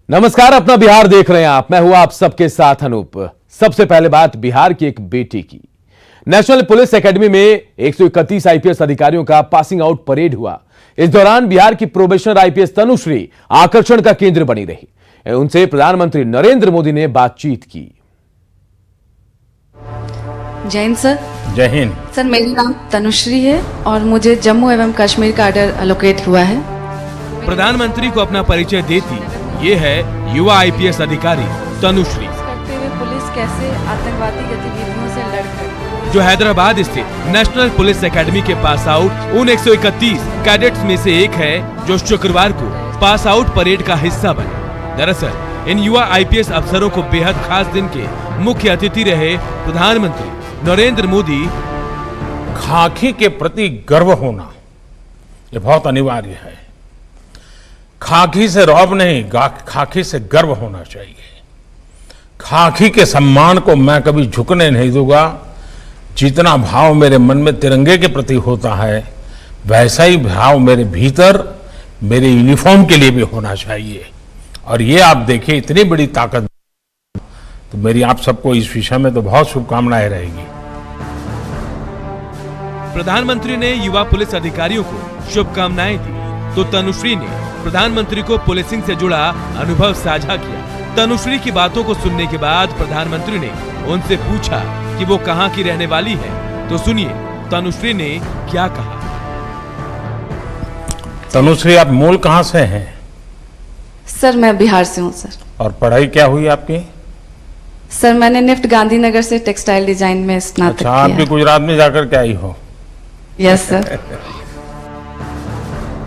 नमस्कार, अपना बिहार देख रहे हैं आप। मैं हूं आप सबके साथ अनूप। सबसे पहले बात बिहार की एक बेटी की। नेशनल पुलिस एकेडमी में 131 आईपीएस अधिकारियों का पासिंग आउट परेड हुआ। इस दौरान बिहार की प्रोबेशनर आईपीएस तनुश्री आकर्षण का केंद्र बनी रही। उनसे प्रधानमंत्री नरेंद्र मोदी ने बातचीत की। जय हिंद सर। जय हिंद सर, मेरा नाम तनुश्री है और मुझे जम्मू एवं कश्मीर का ऑर्डर एलोकेट हुआ है। प्रधानमंत्री को अपना परिचय देती ये है युवा आईपीएस अधिकारी तनुश्री, करते हुए पुलिस कैसे आतंकवादी गतिविधियों से लड़कर जो हैदराबाद स्थित नेशनल पुलिस एकेडमी के पास आउट उन 131 कैडेट्स में से एक है जो शुक्रवार को पास आउट परेड का हिस्सा बने। दरअसल इन युवा आईपीएस अफसरों को बेहद खास दिन के मुख्य अतिथि रहे प्रधानमंत्री नरेंद्र मोदी। खाकी के प्रति गर्व होना ये बहुत अनिवार्य है। खाकी से रौब नहीं, खाकी से गर्व होना चाहिए। खाकी के सम्मान को मैं कभी झुकने नहीं दूंगा। जितना भाव मेरे मन में तिरंगे के प्रति होता है, वैसा ही भाव मेरे भीतर मेरे यूनिफॉर्म के लिए भी होना चाहिए। और ये आप देखिए, इतनी बड़ी ताकत, तो मेरी आप सबको इस विषय में तो बहुत शुभकामनाएं रहेगी। प्रधानमंत्री ने युवा पुलिस अधिकारियों को शुभकामनाएं दी तो तनुश्री ने प्रधानमंत्री को पुलिसिंग से जुड़ा अनुभव साझा किया। तनुश्री की बातों को सुनने के बाद प्रधानमंत्री ने उनसे पूछा कि वो कहां की रहने वाली है। तो सुनिए तनुश्री ने क्या कहा। तनुश्री, आप मूल कहां से हैं? सर, मैं बिहार से हूँ सर। और पढ़ाई क्या हुई आपकी? सर, मैंने निफ्ट गांधीनगर से टेक्सटाइल डिजाइन में स्नातक अच्छा, आप भी किया। गुजरात में जाकर के आई हो? Yes sir.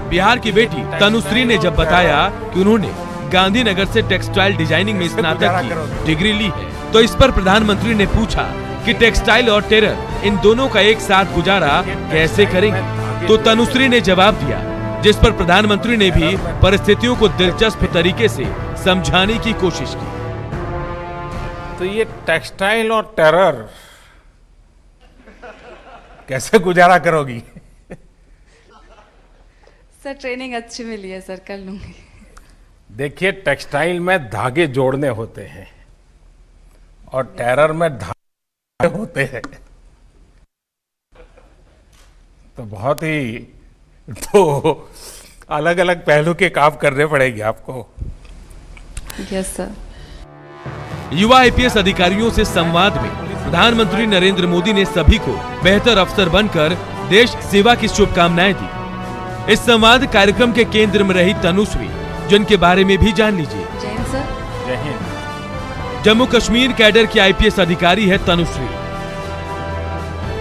बिहार की बेटी तनुश्री ने जब बताया कि उन्होंने गांधीनगर से टेक्सटाइल डिजाइनिंग में स्नातक की डिग्री ली है, तो इस पर प्रधानमंत्री ने पूछा कि टेक्सटाइल और टेरर इन दोनों का एक साथ गुजारा कैसे करेंगे। तो तनुश्री ने जवाब दिया, जिस पर प्रधानमंत्री ने भी परिस्थितियों को दिलचस्प तरीके से समझाने की कोशिश की। तो ये टेक्सटाइल और टेरर कैसे गुजारा करोगी? सर, ट्रेनिंग अच्छी मिली है सर, कर लूंगी। देखिए, टेक्सटाइल में धागे जोड़ने होते हैं और टेरर में धागे होते हैं। तो बहुत ही दो अलग अलग पहलू के काम करने पड़ेंगे आपको। Yes sir. युवा आईपीएस अधिकारियों से संवाद में प्रधानमंत्री नरेंद्र मोदी ने सभी को बेहतर अफसर बनकर देश सेवा की शुभकामनाएं दी। इस संवाद कार्यक्रम के केंद्र में रही तनुश्री, जिनके बारे में भी जान लीजिए। जय हिंद सर। जय हिंद। जम्मू कश्मीर कैडर की आईपीएस अधिकारी है तनुश्री।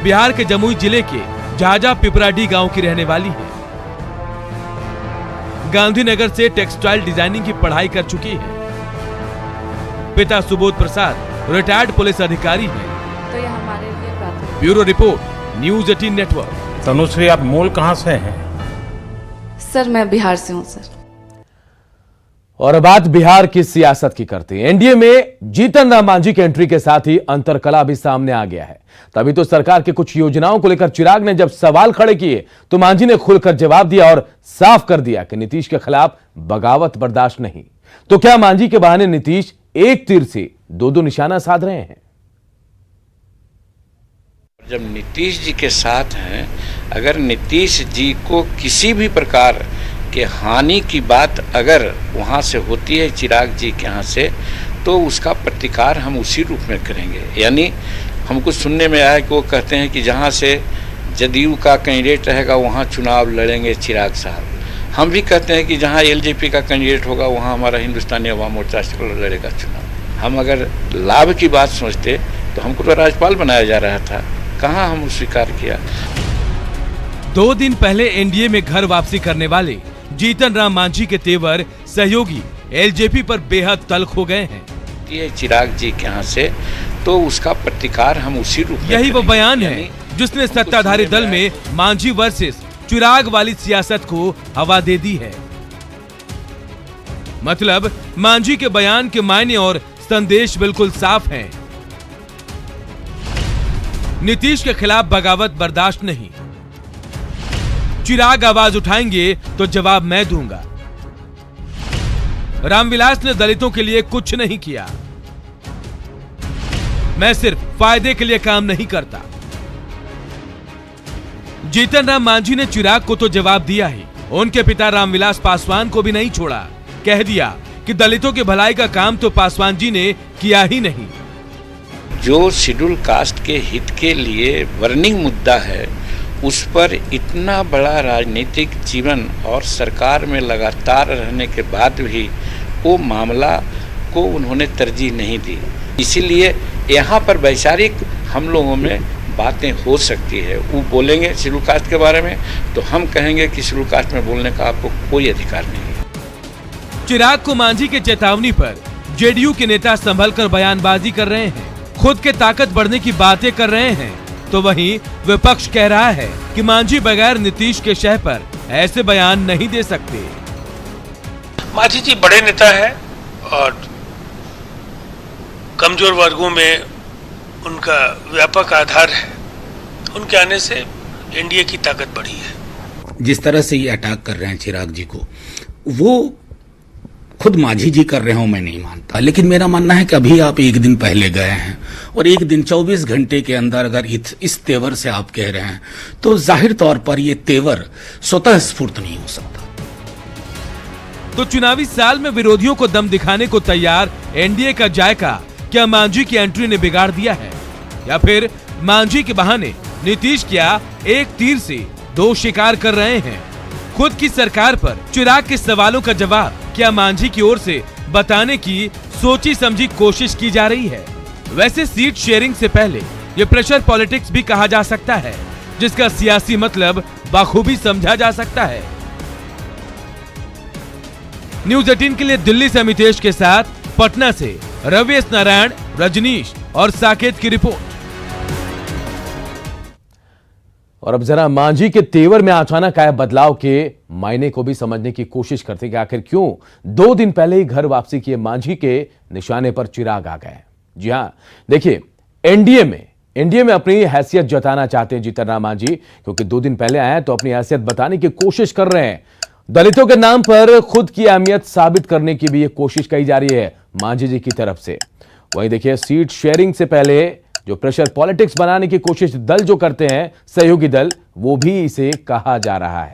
बिहार के जमुई जिले के झाझा पिपराडी गांव की रहने वाली है। गांधीनगर से टेक्सटाइल डिजाइनिंग की पढ़ाई कर चुकी है। पिता सुबोध प्रसाद रिटायर्ड पुलिस अधिकारी हैं। तो ये हमारे लिए प्राथमिक। Bureau report, news 18 network. Tanushree, आप मूल कहां से हैं? सर, मैं बिहार से हूँ सर। और बात बिहार की सियासत की करते हैं। एनडीए में जीतन राम मांझी की एंट्री के साथ ही अंतरकला भी सामने आ गया है। तभी तो सरकार की कुछ योजनाओं को लेकर चिराग ने जब सवाल खड़े किए तो मांझी ने खुलकर जवाब दिया और साफ कर दिया कि नीतीश के खिलाफ बगावत बर्दाश्त नहीं। तो क्या मांझी के बहाने नीतीश एक तीर से दो निशाना साध रहे हैं? जब नीतीश जी के साथ हैं, अगर नीतीश जी को किसी भी प्रकार के हानि की बात अगर वहाँ से होती है चिराग जी के यहाँ से, तो उसका प्रतिकार हम उसी रूप में करेंगे। यानी हमको सुनने में आया कि वो कहते हैं कि जहाँ से जदयू का कैंडिडेट रहेगा वहाँ चुनाव लड़ेंगे चिराग साहब। हम भी कहते हैं कि जहाँ एलजेपी का कैंडिडेट होगा वहाँ हमारा हिंदुस्तानी अवाम मोर्चा लड़ेगा चुनाव। हम अगर लाभ की बात सोचते तो हमको तो राज्यपाल बनाया जा रहा था, कहाँ हम स्वीकार किया। 2 दिन पहले एनडीए में घर वापसी करने वाले जीतन राम मांझी के तेवर सहयोगी एलजेपी पर बेहद तल्ख हो गए हैं। ये चिराग जी के यहाँ से, तो उसका प्रतिकार हम उसी रूप में यही वो करेंगे। बयान है जिसने सत्ताधारी दल में मांझी वर्सेस चिराग वाली सियासत को हवा दे दी है। मतलब मांझी के बयान के मायने और संदेश बिल्कुल साफ हैं। नीतीश के खिलाफ बगावत बर्दाश्त नहीं। चिराग आवाज उठाएंगे तो जवाब मैं दूंगा। रामविलास ने दलितों के लिए कुछ नहीं किया। मैं सिर्फ फायदे के लिए काम नहीं करता। जीतन राम मांझी ने चिराग को तो जवाब दिया ही, उनके पिता रामविलास पासवान को भी नहीं छोड़ा। कह दिया कि दलितों के भलाई का काम तो पासवान जी ने किया ही नहीं। जो शेड्यूल कास्ट के हित के लिए बर्निंग मुद्दा है, उस पर इतना बड़ा राजनीतिक जीवन और सरकार में लगातार रहने के बाद भी वो मामला को उन्होंने तरजीह नहीं दी। इसीलिए यहाँ पर वैचारिक हम लोगों में बातें हो सकती है। वो बोलेंगे शेड्यूल कास्ट के बारे में तो हम कहेंगे कि शेड्यूल कास्ट में बोलने का आपको कोई अधिकार नहीं है। चिराग को मांझी के चेतावनी पर जेडीयू के नेता संभलकर बयानबाजी कर रहे हैं, खुद के ताकत बढ़ने की बातें कर रहे हैं, तो वहीं विपक्ष कह रहा है कि मांझी बगैर नीतीश के शह पर ऐसे बयान नहीं दे सकते। मांझी जी बड़े नेता है और कमजोर वर्गों में उनका व्यापक आधार है। उनके आने से एनडीए की ताकत बढ़ी है। जिस तरह से ये अटैक कर रहे हैं चिराग जी को, वो खुद मांझी जी कर रहे हो मैं नहीं मानता, लेकिन मेरा मानना है कि अभी आप एक दिन पहले गए हैं और एक दिन 24 घंटे के अंदर अगर इस तेवर से आप कह रहे हैं तो जाहिर तौर पर ये तेवर स्वतः स्फूर्त नहीं हो सकता। तो चुनावी साल में विरोधियों को दम दिखाने को तैयार एनडीए का जायका क्या मांझी की एंट्री ने बिगाड़ दिया है, या फिर मांझी के बहाने नीतीश क्या एक तीर से दो शिकार कर रहे हैं? खुद की सरकार पर चिराग के सवालों का जवाब क्या मांझी की ओर से बताने की सोची समझी कोशिश की जा रही है? वैसे सीट शेयरिंग से पहले ये प्रेशर पॉलिटिक्स भी कहा जा सकता है, जिसका सियासी मतलब बखूबी समझा जा सकता है। न्यूज 18 के लिए दिल्ली से अमितेश के साथ पटना से रवि नारायण, रजनीश और साकेत की रिपोर्ट। और अब जरा मांझी के तेवर में अचानक आए बदलाव के मायने को भी समझने की कोशिश करते हैं कि आखिर क्यों 2 दिन पहले ही घर वापसी किए मांझी के निशाने पर चिराग आ गए। जी हां, देखिए एनडीए में अपनी हैसियत जताना चाहते हैं जीतन राम मांझी, क्योंकि 2 दिन पहले आए तो अपनी हैसियत बताने की कोशिश कर रहे हैं। दलितों के नाम पर खुद की अहमियत साबित करने की भी ये कोशिश की जा रही है मांझी जी की तरफ से। वहीं देखिए सीट शेयरिंग से पहले जो प्रेशर पॉलिटिक्स बनाने की कोशिश दल जो करते हैं, सहयोगी दल, वो भी इसे कहा जा रहा है।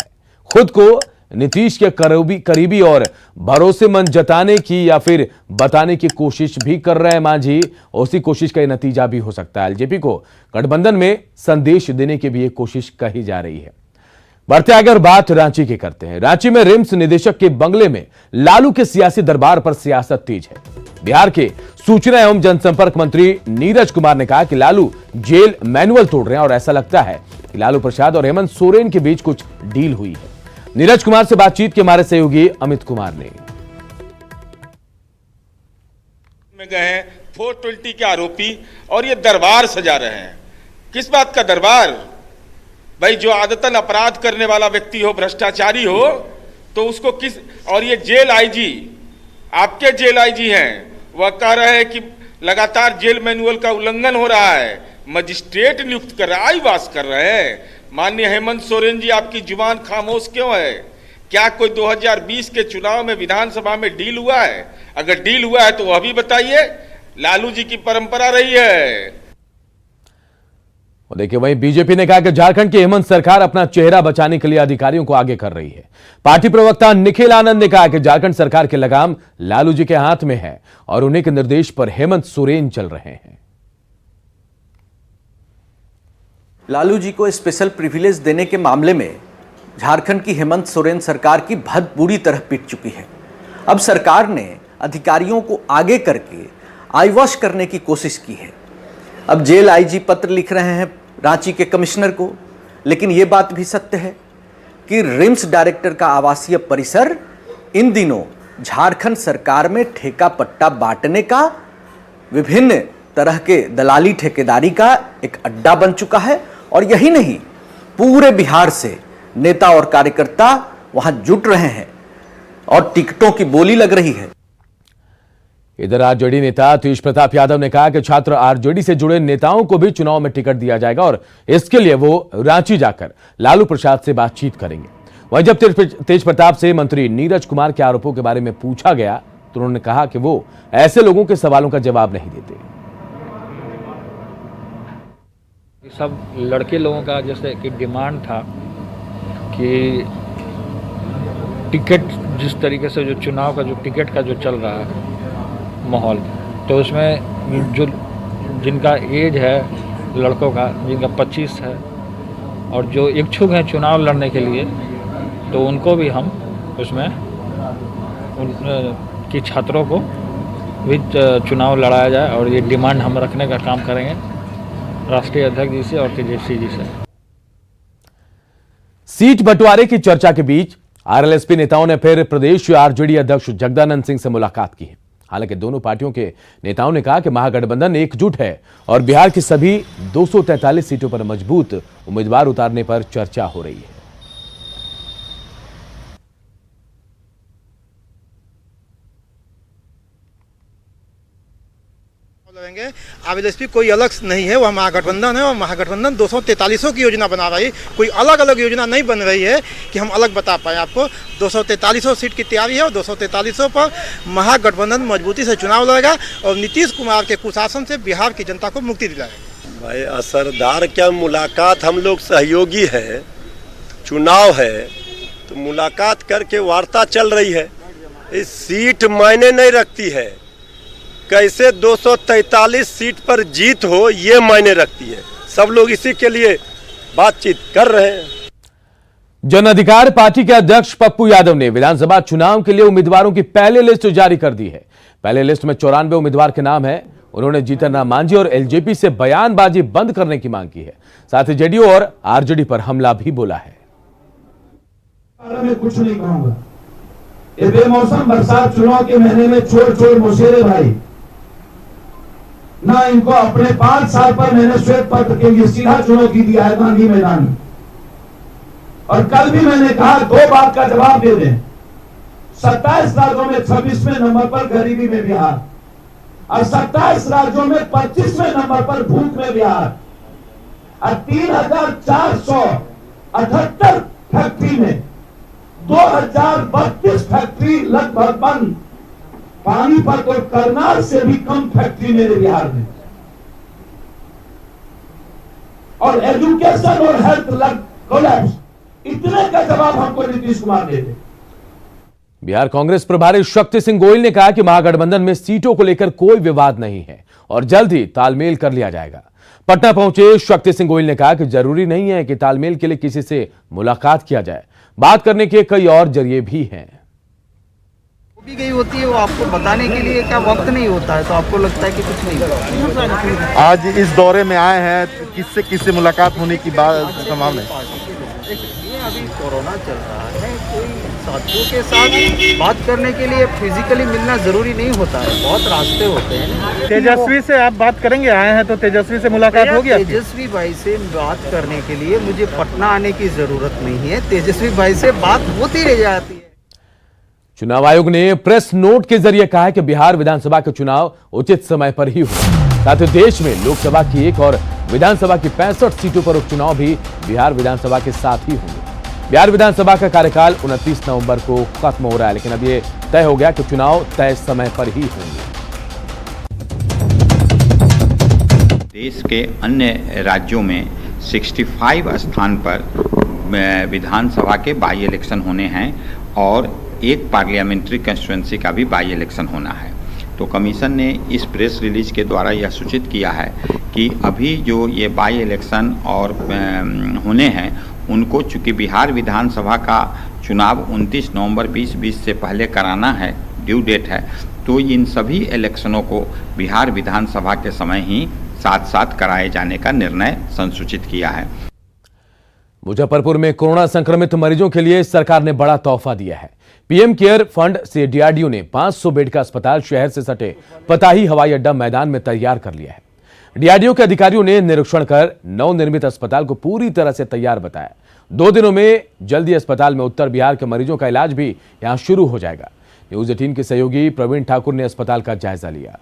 खुद को नीतीश के करीबी और भरोसेमंद जताने की या फिर बताने की कोशिश भी कर रहे हैं मांझी। उसी कोशिश का नतीजा भी हो सकता है एलजेपी को गठबंधन में संदेश देने की भी ये कोशिश कही जा रही है। बढ़ते अगर बात रांची की करते हैं। रांची में रिम्स निदेशक के बंगले में लालू के सियासी दरबार पर सियासत तेज है। बिहार के सूचना एवं जनसंपर्क मंत्री नीरज कुमार ने कहा कि लालू जेल मैनुअल तोड़ रहे हैं और ऐसा लगता है कि लालू प्रसाद और हेमंत सोरेन के बीच कुछ डील हुई है। नीरज कुमार से बातचीत के हमारे सहयोगी अमित कुमार ने गए हैं 420 के आरोपी और ये दरबार सजा रहे हैं। किस बात का दरबार? भाई जो आदतन अपराध करने वाला व्यक्ति हो, भ्रष्टाचारी हो, तो उसको किस, और ये जेल आईजी, आपके जेल आईजी हैं, वह कह रहे हैं कि लगातार जेल मैनुअल का उल्लंघन हो रहा है, मजिस्ट्रेट नियुक्त कर रहा है, आईवास कर रहे हैं। माननीय हेमंत सोरेन जी, आपकी जुबान खामोश क्यों है? क्या कोई 2020 के चुनाव में विधानसभा में डील हुआ है? अगर डील हुआ है तो वह भी बताइए। लालू जी की परंपरा रही है। देखिए वहीं बीजेपी ने कहा कि झारखंड की हेमंत सरकार अपना चेहरा बचाने के लिए अधिकारियों को आगे कर रही है। पार्टी प्रवक्ता निखिल आनंद ने कहा कि झारखंड सरकार के लगाम लालू जी के हाथ में है और उन्हीं के निर्देश पर हेमंत सोरेन चल रहे हैं। लालू जी को स्पेशल प्रिविलेज देने के मामले में झारखंड की हेमंत सोरेन सरकार की बहुत बुरी तरह पिट चुकी है। अब सरकार ने अधिकारियों को आगे करके आईवॉश करने की कोशिश की है। अब जेल आईजी पत्र लिख रहे हैं रांची के कमिश्नर को, लेकिन ये बात भी सत्य है कि रिम्स डायरेक्टर का आवासीय परिसर इन दिनों झारखंड सरकार में ठेका पट्टा बांटने का, विभिन्न तरह के दलाली ठेकेदारी का एक अड्डा बन चुका है। और यही नहीं, पूरे बिहार से नेता और कार्यकर्ता वहां जुट रहे हैं और टिकटों की बोली लग रही है। इधर आरजेडी नेता तेज प्रताप यादव ने कहा कि छात्र आरजेडी से जुड़े नेताओं को भी चुनाव में टिकट दिया जाएगा और इसके लिए वो रांची जाकर लालू प्रसाद से बातचीत करेंगे। वहीं जब तेज प्रताप से मंत्री नीरज कुमार के आरोपों के बारे में पूछा गया तो उन्होंने कहा कि वो ऐसे लोगों के सवालों का जवाब नहीं देते। सब लड़के लोगों का जैसे कि डिमांड था कि टिकट, जिस तरीके से जो चुनाव का जो टिकट का जो चल रहा है माहौल, तो उसमें जो जिनका एज है लड़कों का, जिनका 25 है और जो इच्छुक हैं चुनाव लड़ने के लिए, तो उनको भी हम उसमें उनकी छात्रों को भी चुनाव लड़ाया जाए, और ये डिमांड हम रखने का काम करेंगे राष्ट्रीय अध्यक्ष जी से और तेजस्वी जी से। सीट बंटवारे की चर्चा के बीच आरएलएसपी नेताओं ने फिर प्रदेश आरजेडी अध्यक्ष जगदानंद सिंह से मुलाकात की है। हालांकि दोनों पार्टियों के नेताओं ने कहा कि महागठबंधन एकजुट है और बिहार की सभी 243 सीटों पर मजबूत उम्मीदवार उतारने पर चर्चा हो रही है। आरएलएसपी कोई अलग नहीं है, वह महागठबंधन है और महागठबंधन 243 की योजना बना रही है। कोई अलग अलग योजना नहीं बन रही है कि हम अलग बता पाए आपको। 243 सीट की तैयारी है और 243 पर महागठबंधन मजबूती से चुनाव लड़ेगा और नीतीश कुमार के कुशासन से बिहार की जनता को मुक्ति दिलाएगा। भाई असरदार क्या मुलाकात, हम लोग सहयोगी है, चुनाव है तो मुलाकात करके वार्ता चल रही है। इस सीट मायने नहीं रखती है, कैसे 243 सीट पर जीत हो ये मायने रखती है। सब लोग इसी के लिए बातचीत कर रहे हैं। जन अधिकार पार्टी के अध्यक्ष पप्पू यादव ने विधानसभा चुनाव के लिए उम्मीदवारों की पहले लिस्ट जारी कर दी है। पहले लिस्ट में 94 उम्मीदवार के नाम है। उन्होंने जीतन राम मांझी और एलजेपी से बयानबाजी बंद करने की मांग की है। साथ ही जेडीयू और आरजेडी पर हमला भी बोला है। मैं कुछ नहीं कहूंगा, ये बेमौसम बरसात चुनाव के महीने में चोर चोर मोशेरे भाई, ना इनको अपने 5 साल पर मैंने श्वेत पत्र के लिए सीधा चुनौती दिया है गांधी मैदान में। और कल भी मैंने कहा 2 बात का जवाब दे दें। 27 राज्यों में 26वें नंबर पर गरीबी में बिहार और 27 राज्यों में 25वें नंबर पर भूख में बिहार और 3478 फैक्ट्री में 2032 फैक्ट्री लगभग बंद। पानी पर तो करनाल से भी कम फैक्ट्री मेरे बिहार में, और एजुकेशन और हेल्थ कोलैप्स। इतने का जवाब हमको नीतीश कुमार देते। बिहार कांग्रेस प्रभारी शक्ति सिंह गोयल ने कहा कि महागठबंधन में सीटों को लेकर कोई विवाद नहीं है और जल्द ही तालमेल कर लिया जाएगा। पटना पहुंचे शक्ति सिंह गोयल ने कहा कि जरूरी नहीं है कि तालमेल के लिए किसी से मुलाकात किया जाए, बात करने के कई और जरिए भी हैं। भी गई होती है, वो आपको बताने के लिए क्या वक्त नहीं होता है, तो आपको लगता है कि कुछ नहीं होता। आज इस दौरे में आए हैं, किससे मुलाकात होने की बात संभावना है? अभी कोरोना चल रहा है, कोई साथियों के साथ बात करने के लिए फिजिकली मिलना जरूरी नहीं होता है, बहुत रास्ते होते हैं। तेजस्वी से आप बात करेंगे, आए हैं तो तेजस्वी से मुलाकात होगी? तेजस्वी भाई से बात करने के लिए मुझे पटना आने की जरूरत नहीं है, तेजस्वी भाई से बात होती रह जाती है। चुनाव आयोग ने प्रेस नोट के जरिए कहा है कि बिहार विधानसभा के चुनाव उचित समय पर ही हो। साथ ही देश में लोकसभा की 1 और विधानसभा की 65 सीटों पर उपचुनाव भी बिहार विधानसभा के साथ ही होंगे। बिहार विधानसभा का कार्यकाल 29 नवंबर को खत्म हो रहा है, लेकिन अब यह तय हो गया कि चुनाव तय समय पर ही होंगे। देश के अन्य राज्यों में 65 स्थान पर विधानसभा के बाई इलेक्शन होने हैं और एक पार्लियामेंट्री कंस्टिट्यूएंसी का भी बाई इलेक्शन होना है। तो कमीशन ने इस प्रेस रिलीज के द्वारा यह सूचित किया है कि अभी जो ये बाई इलेक्शन और होने हैं उनको, चूँकि बिहार विधानसभा का चुनाव 29 नवंबर 2020 से पहले कराना है, ड्यू डेट है, तो इन सभी इलेक्शनों को बिहार विधानसभा के समय ही साथ साथ कराए जाने का निर्णय संसूचित किया है। मुजफ्फरपुर में कोरोना संक्रमित मरीजों के लिए सरकार ने बड़ा तोहफा दिया है। पीएम केयर फंड से डीआरडीओ ने 500 बेड का अस्पताल शहर से सटे पताही हवाई अड्डा मैदान में तैयार कर लिया है। डीआरडीओ के अधिकारियों ने निरीक्षण कर नवनिर्मित अस्पताल को पूरी तरह से तैयार बताया। 2 दिनों में जल्दी अस्पताल में उत्तर बिहार के मरीजों का इलाज भी यहां शुरू हो जाएगा। न्यूज 18 के सहयोगी प्रवीण ठाकुर ने अस्पताल का जायजा लिया।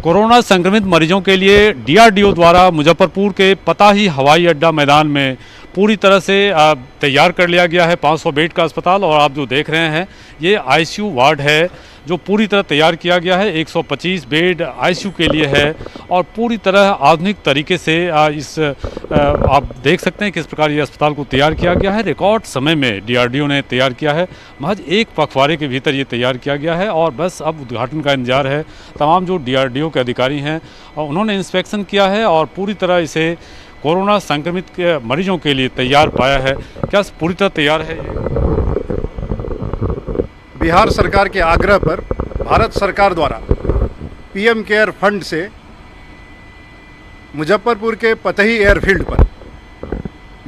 कोरोना संक्रमित मरीजों के लिए डीआरडीओ द्वारा मुजफ्फरपुर के पताही हवाई अड्डा मैदान में पूरी तरह से तैयार कर लिया गया है 500 बेड का अस्पताल। और आप जो देख रहे हैं ये आईसीयू वार्ड है जो पूरी तरह तैयार किया गया है। 125 बेड आईसीयू के लिए है और पूरी तरह आधुनिक तरीके से आप देख सकते हैं किस प्रकार ये अस्पताल को तैयार किया गया है। रिकॉर्ड समय में डीआरडीओ ने तैयार किया है, महज एक पखवाड़े के भीतर ये तैयार किया गया है और बस अब उद्घाटन का इंतजार है। तमाम जो डीआरडीओ के अधिकारी हैं उन्होंने इंस्पेक्शन किया है और पूरी तरह इसे कोरोना संक्रमित के मरीजों के लिए तैयार पाया है। क्या पूरी तरह तैयार है ये? बिहार सरकार के आग्रह पर भारत सरकार द्वारा पीएम केयर फंड से मुजफ्फरपुर के पतही एयरफील्ड पर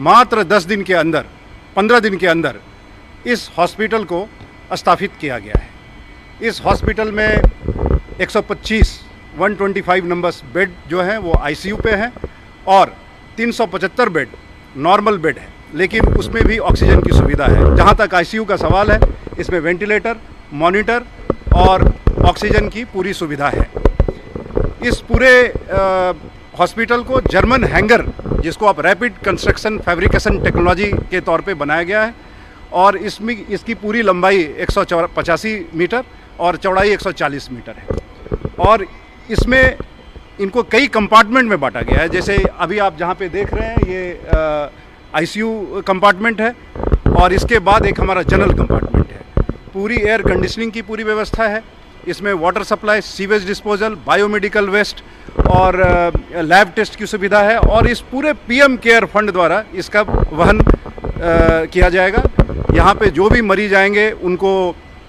मात्र 10 दिन के अंदर 15 दिन के अंदर इस हॉस्पिटल को स्थापित किया गया है। इस हॉस्पिटल में 125 नंबर्स बेड जो हैं वो आईसीयू पे हैं और 375 बेड नॉर्मल बेड है, लेकिन उसमें भी ऑक्सीजन की सुविधा है। जहाँ तक आईसीयू का सवाल है, इसमें वेंटिलेटर, मॉनिटर और ऑक्सीजन की पूरी सुविधा है। इस पूरे हॉस्पिटल को जर्मन हैंगर, जिसको आप रैपिड कंस्ट्रक्शन फैब्रिकेशन टेक्नोलॉजी के तौर पे बनाया गया है और इसमें इसकी पूरी लंबाई 185 मीटर और चौड़ाई 140 मीटर है और इसमें इनको कई कंपार्टमेंट में बांटा गया है। जैसे अभी आप जहाँ पे देख रहे हैं ये आईसीयू कंपार्टमेंट है और इसके बाद एक हमारा जनरल कंपार्टमेंट है। पूरी एयर कंडीशनिंग की पूरी व्यवस्था है। इसमें water supply, sewage disposal, biomedical waste और लैब टेस्ट की सुविधा है और इस पूरे पीएम केयर फंड द्वारा इसका वहन किया जाएगा। यहाँ पे जो भी मरीज आएंगे उनको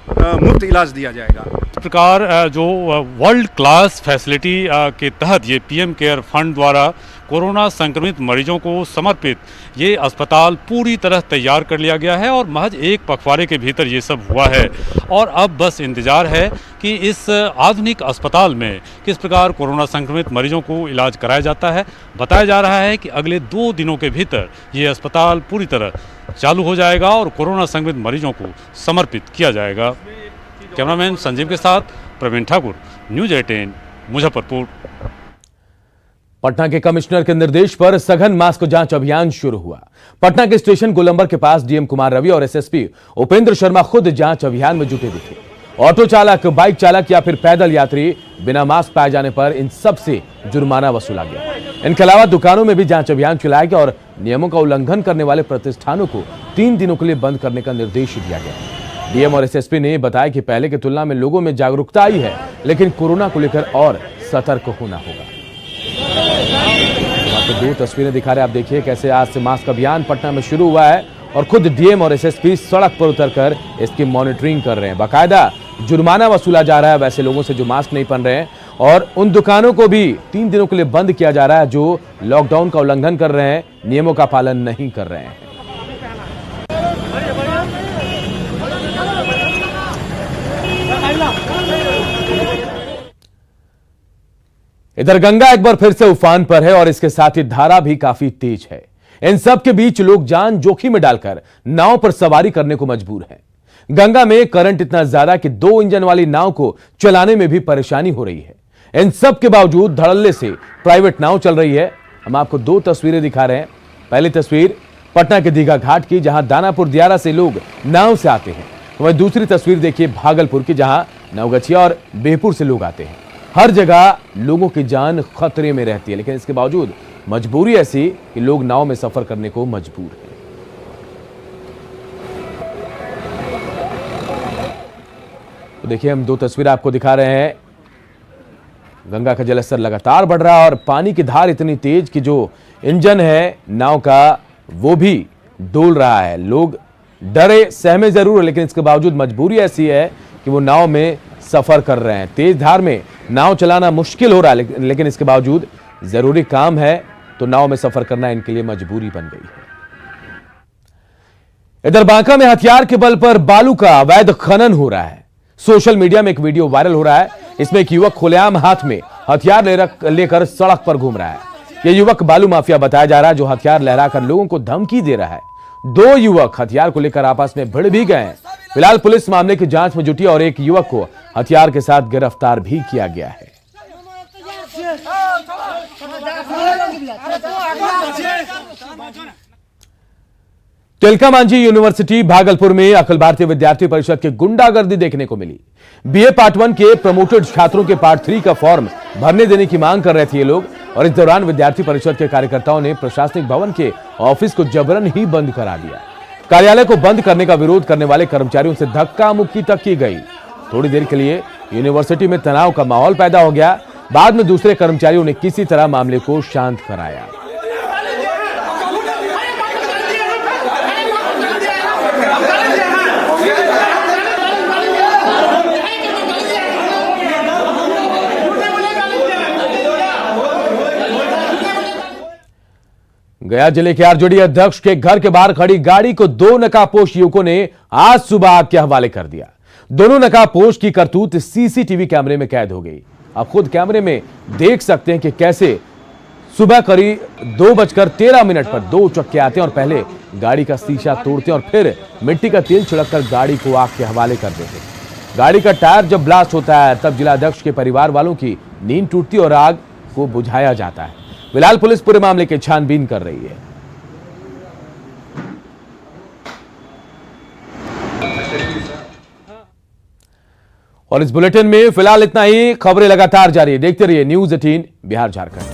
मुफ्त इलाज दिया जाएगा। इस प्रकार जो वर्ल्ड क्लास फैसिलिटी के तहत ये पीएम केयर फंड द्वारा कोरोना संक्रमित मरीजों को समर्पित ये अस्पताल पूरी तरह तैयार कर लिया गया है और महज एक पखवाड़े के भीतर ये सब हुआ है और अब बस इंतजार है कि इस आधुनिक अस्पताल में किस प्रकार कोरोना संक्रमित मरीजों को इलाज कराया जाता है। बताया जा रहा है कि अगले 2 दिनों के भीतर ये अस्पताल पूरी तरह चालू हो जाएगा और कोरोना संक्रमित मरीजों को समर्पित किया जाएगा। कैमरामैन संजीव के साथ प्रवीण ठाकुर, न्यूज़ 18 मुजफ्फरपुर। पटना के कमिश्नर के निर्देश पर सघन मास्क जांच अभियान शुरू हुआ। पटना के स्टेशन गोलंबर के पास डीएम कुमार रवि और एसएसपी उपेंद्र शर्मा खुद जांच अभियान में जुटे दिखे। ऑटो चालक, बाइक चालक या फिर पैदल यात्री बिना मास्क पाए जाने पर इन सब से जुर्माना वसूला गया। इनके अलावा दुकानों में भी जांच अभियान चलाया गया और नियमों का उल्लंघन करने वाले प्रतिष्ठानों को 3 दिनों के लिए बंद करने का निर्देश दिया गया। डीएम और एसएसपी ने बताया कि पहले की तुलना में लोगों में जागरूकता आई है, लेकिन कोरोना को लेकर और सतर्क होना होगा। आपको 2 तस्वीरें दिखा रहे हैं, आप देखिए कैसे आज से मास्क अभियान पटना में शुरू हुआ है और खुद डीएम और एसएसपी सड़क पर उतरकर इसकी मॉनिटरिंग कर रहे हैं। बाकायदा जुर्माना वसूला जा रहा है वैसे लोगों से जो मास्क नहीं पहन रहे हैं और उन दुकानों को भी 3 दिनों के लिए बंद किया जा रहा है जो लॉकडाउन का उल्लंघन कर रहे हैं, नियमों का पालन नहीं कर रहे हैं। इधर गंगा एक बार फिर से उफान पर है और इसके साथ ही धारा भी काफी तेज है। इन सब के बीच लोग जान जोखिम में डालकर नाव पर सवारी करने को मजबूर हैं। गंगा में करंट इतना ज्यादा कि 2 इंजन वाली नाव को चलाने में भी परेशानी हो रही है। इन सब के बावजूद धड़ल्ले से प्राइवेट नाव चल रही है। हम आपको 2 तस्वीरें दिखा रहे हैं। पहली तस्वीर पटना के दीघा घाट की, जहां दानापुर दियारा से लोग नाव से आते हैं। वहीं दूसरी तस्वीर देखिए भागलपुर की, जहां नवगछिया और बेहपुर से लोग आते हैं। हर जगह लोगों की जान खतरे में रहती है, लेकिन इसके बावजूद मजबूरी ऐसी कि लोग नाव में सफर करने को मजबूर हैं। तो देखिए हम 2 तस्वीरें आपको दिखा रहे हैं। गंगा का जलस्तर लगातार बढ़ रहा है और पानी की धार इतनी तेज कि जो इंजन है नाव का वो भी डोल रहा है। लोग डरे सहमे जरूर, लेकिन इसके बावजूद मजबूरी ऐसी है कि वो नाव में सफर कर रहे हैं। तेज धार में नाव चलाना मुश्किल हो रहा है, लेकिन इसके बावजूद जरूरी काम है तो नाव में सफर करना इनके लिए मजबूरी बन गई है। इधर बांका में हथियार के बल पर बालू का अवैध खनन हो रहा है। सोशल मीडिया में एक वीडियो वायरल हो रहा है। इसमें एक युवक खुलेआम हाथ में हथियार लेकर सड़क पर घूम रहा है। यह युवक बालू माफिया बताया जा रहा है, जो हथियार लहराकर लोगों को धमकी दे रहा है। 2 युवक हथियार को लेकर आपस में भिड़ भी गए हैं। फिलहाल पुलिस मामले की जांच में जुटी और एक युवक को हथियार के साथ गिरफ्तार भी किया गया है। तिलका मांझी यूनिवर्सिटी भागलपुर में अखिल भारतीय विद्यार्थी परिषद की गुंडागर्दी देखने को मिली। बीए पार्ट 1 के प्रमोटेड छात्रों के पार्ट 3 का फॉर्म भरने देने की मांग कर रहे थे ये लोग, और इस दौरान विद्यार्थी परिषद के कार्यकर्ताओं ने प्रशासनिक भवन के ऑफिस को जबरन ही बंद करा दिया। कार्यालय को बंद करने का विरोध करने वाले कर्मचारियों से धक्का मुक्की तक की गई। थोड़ी देर के लिए यूनिवर्सिटी में तनाव का माहौल पैदा हो गया। बाद में दूसरे कर्मचारियों ने किसी तरह मामले को शांत कराया। गया जिले के आरजेडी अध्यक्ष के घर के बाहर खड़ी गाड़ी को 2 नकाबपोश युवकों ने आज सुबह आग के हवाले कर दिया। दोनों नकाबपोश की करतूत सीसीटीवी कैमरे में कैद हो गई। आप खुद कैमरे में देख सकते हैं कि कैसे सुबह करीब 2:13 पर 2 चक्के आते हैं और पहले गाड़ी का शीशा तोड़ते हैं और फिर मिट्टी का तेल छिड़ककर गाड़ी को आग के हवाले कर देते हैं। गाड़ी का टायर जब ब्लास्ट होता है तब जिलाध्यक्ष के परिवार वालों की नींद टूटती और आग को बुझाया जाता है। फिलहाल पुलिस पूरे मामले की छानबीन कर रही है। और इस बुलेटिन में फिलहाल इतना ही। खबरें लगातार जारी है, देखते रहिए न्यूज़ 18 बिहार झारखंड।